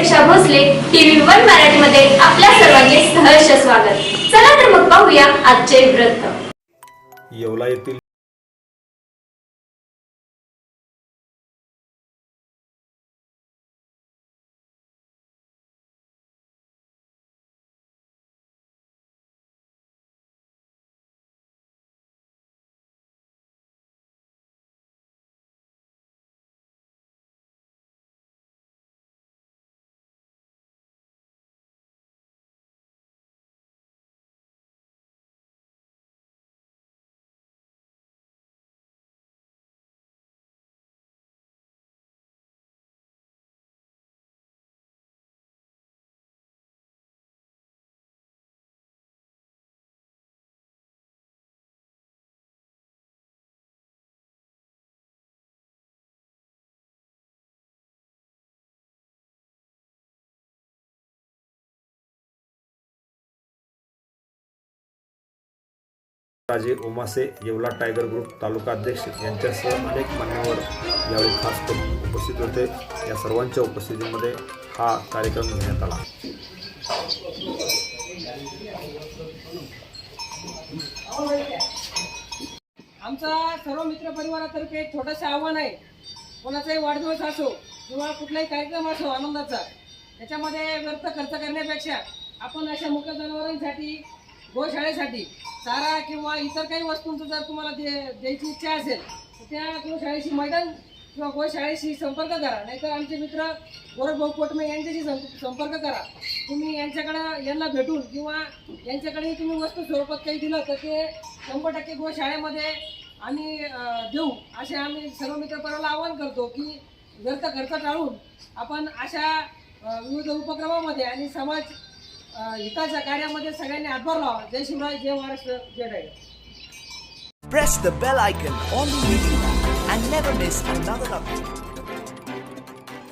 प्रतीक्षा Bhosale TV one मराठीमध्ये आपल्या सर्वांचे सहर्ष स्वागत। चला तर मग पाहूया आजचे वृत्त। येवला येथील राजे ओमासे येवला टायगर ग्रुप तालुका अध्यक्ष यांच्यासह अनेक मान्यवर यावेळी खास करून उपस्थित होते। या सर्वांच्या उपस्थितीमध्ये हा कार्यक्रम घेण्यात आला। आमचा सर्व मित्र परिवारातर्फे एक छोटंसं आव्हान आहे। कोणाचाही वाढदिवस असो किंवा कुठलाही कार्यक्रम असो आनंदाचा, त्याच्यामध्ये व्यर्थ खर्च करण्यापेक्षा आपण अशा मुख्य जनावरांसाठी गोशाळेसाठी चारा किंवा इतर काही वस्तूंचं जर तुम्हाला द्यायची इच्छा असेल तर त्या गोशाळेशी मैदान किंवा गोशाळेशी संपर्क करा, नाहीतर आमचे मित्र गोरखभाऊ कोटमे यांच्याशी संपर्क करा। तुम्ही यांना भेटून किंवा यांच्याकडे तुम्ही वस्तू स्वरूपात काही दिलं तर ते 100% गोशाळेमध्ये आम्ही देऊ, असे आम्ही सर्व मित्रपरिवाराला आवाहन करतो की व्यर्थ खर्च टाळून आपण अशा विविध उपक्रमामध्ये आणि समाज हिताच्या कार्यामध्ये सगळ्यांनी हातभार लावा। जय शिवराय, जय महाराष्ट्र, जय tiger. Press the bell icon on the video and never miss another update.